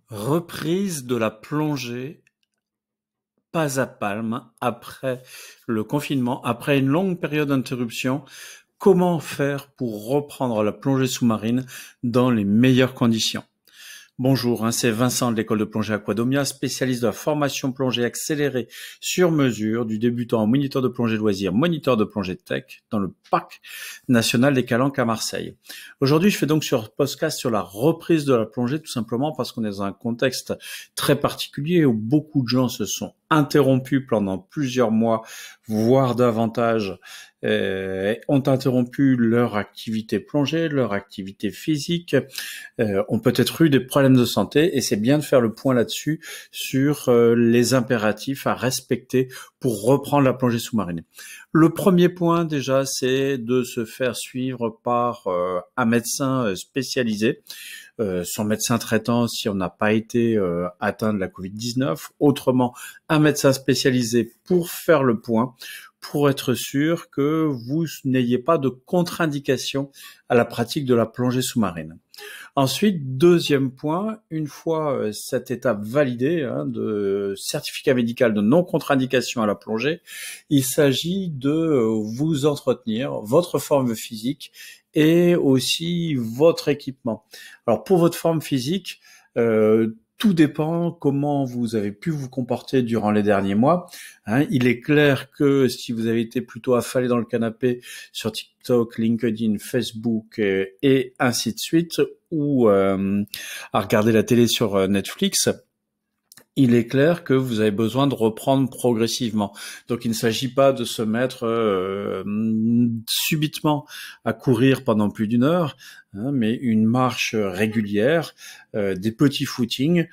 Reprise de la plongée pas à palme après le confinement, après une longue période d'interruption. Comment faire pour reprendre la plongée sous-marine dans les meilleures conditions? Bonjour, c'est Vincent de l'école de plongée Aquadomia, spécialiste de la formation plongée accélérée sur mesure du débutant au moniteur de plongée loisir, moniteur de plongée tech dans le parc national des Calanques à Marseille. Aujourd'hui, je fais donc sur podcast sur la reprise de la plongée, tout simplement parce qu'on est dans un contexte très particulier où beaucoup de gens se sont interrompus pendant plusieurs mois, voire davantage, ont interrompu leur activité plongée, leur activité physique, ont peut-être eu des problèmes de santé, et c'est bien de faire le point là-dessus sur les impératifs à respecter pour reprendre la plongée sous-marine. Le premier point déjà, c'est de se faire suivre par un médecin spécialisé, son médecin traitant si on n'a pas été atteint de la Covid-19, autrement un médecin spécialisé pour faire le point, pour être sûr que vous n'ayez pas de contre-indication à la pratique de la plongée sous-marine. Ensuite, deuxième point, une fois cette étape validée de certificat médical de non-contre-indication à la plongée, il s'agit de vous entretenir, votre forme physique et aussi votre équipement. Alors pour votre forme physique, tout dépend comment vous avez pu vous comporter durant les derniers mois. Il est clair que si vous avez été plutôt affalé dans le canapé sur TikTok, LinkedIn, Facebook et ainsi de suite, ou à regarder la télé sur Netflix, il est clair que vous avez besoin de reprendre progressivement. Donc il ne s'agit pas de se mettre subitement à courir pendant plus d'une heure, mais une marche régulière, des petits footings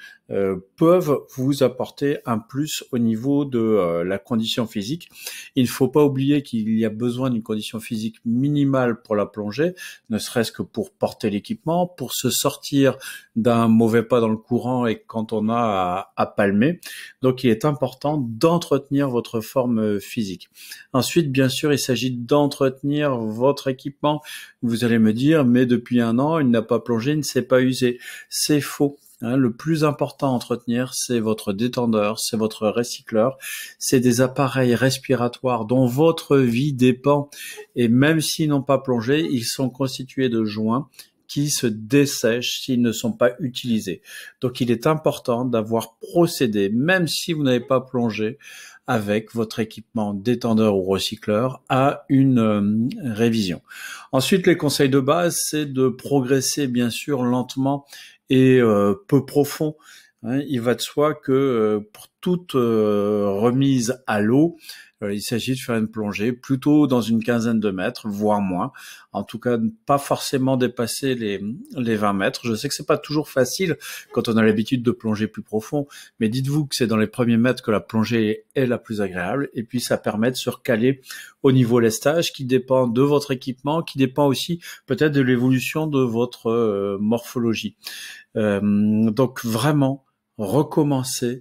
peuvent vous apporter un plus au niveau de la condition physique. Il ne faut pas oublier qu'il y a besoin d'une condition physique minimale pour la plongée, ne serait-ce que pour porter l'équipement, pour se sortir d'un mauvais pas dans le courant et quand on a à palmer. Donc il est important d'entretenir votre forme physique. Ensuite, bien sûr, il s'agit d'entretenir votre équipement. Vous allez me dire, mais depuis un an, il n'a pas plongé, il ne s'est pas usé. C'est faux. Le plus important à entretenir, c'est votre détendeur, c'est votre recycleur, c'est des appareils respiratoires dont votre vie dépend. Et même s'ils n'ont pas plongé, ils sont constitués de joints qui se dessèchent s'ils ne sont pas utilisés. Donc il est important d'avoir procédé, même si vous n'avez pas plongé, avec votre équipement détendeur ou recycleur à une révision. Ensuite, les conseils de base, c'est de progresser bien sûr lentement et peu profond. Il va de soi que pour toute remise à l'eau, il s'agit de faire une plongée plutôt dans une quinzaine de mètres, voire moins. En tout cas, pas forcément dépasser les 20 mètres. Je sais que c'est pas toujours facile quand on a l'habitude de plonger plus profond, mais dites-vous que c'est dans les premiers mètres que la plongée est la plus agréable. Et puis, ça permet de se recaler au niveau lestage qui dépend de votre équipement, qui dépend aussi peut-être de l'évolution de votre morphologie. Donc, vraiment, recommencer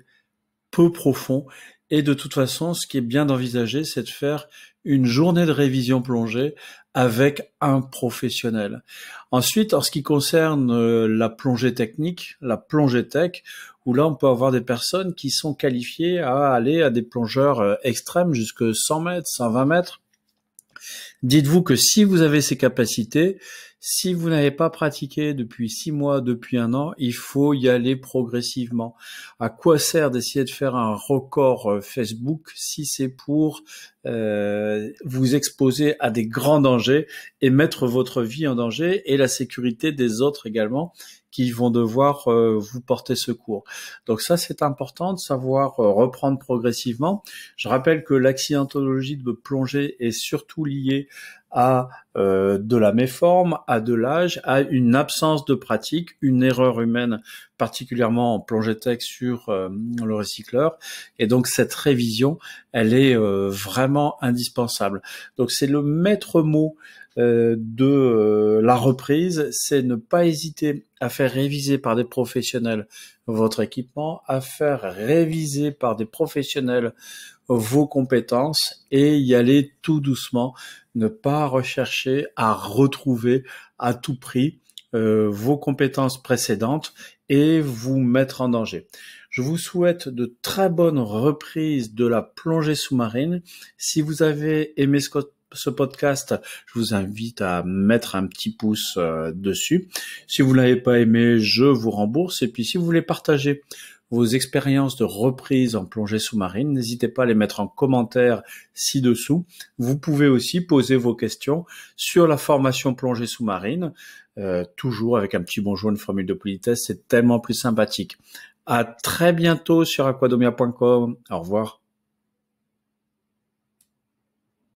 peu profond. Et de toute façon, ce qui est bien d'envisager, c'est de faire une journée de révision plongée avec un professionnel. Ensuite, en ce qui concerne la plongée technique, la plongée tech, où là, on peut avoir des personnes qui sont qualifiées à aller à des plongeurs extrêmes jusque 100 mètres, 120 mètres. Dites-vous que si vous avez ces capacités, si vous n'avez pas pratiqué depuis 6 mois, depuis un an, il faut y aller progressivement. À quoi sert d'essayer de faire un record Facebook si c'est pour vous exposer à des grands dangers et mettre votre vie en danger et la sécurité des autres également qui vont devoir vous porter secours. Donc ça, c'est important de savoir reprendre progressivement. Je rappelle que l'accidentologie de plongée est surtout liée à de la méforme, à de l'âge, à une absence de pratique, une erreur humaine, particulièrement en plongée tech sur le recycleur. Et donc cette révision, elle est vraiment indispensable. Donc c'est le maître mot de la reprise, c'est ne pas hésiter à faire réviser par des professionnels votre équipement, à faire réviser par des professionnels vos compétences et y aller tout doucement, ne pas rechercher à retrouver à tout prix vos compétences précédentes et vous mettre en danger. Je vous souhaite de très bonnes reprises de la plongée sous-marine. Si vous avez aimé ce podcast, je vous invite à mettre un petit pouce dessus. Si vous l'avez pas aimé, je vous rembourse. Et puis si vous voulez partager vos expériences de reprise en plongée sous-marine, n'hésitez pas à les mettre en commentaire ci-dessous. Vous pouvez aussi poser vos questions sur la formation plongée sous-marine, toujours avec un petit bonjour, une formule de politesse, c'est tellement plus sympathique. À très bientôt sur aquadomia.com. Au revoir.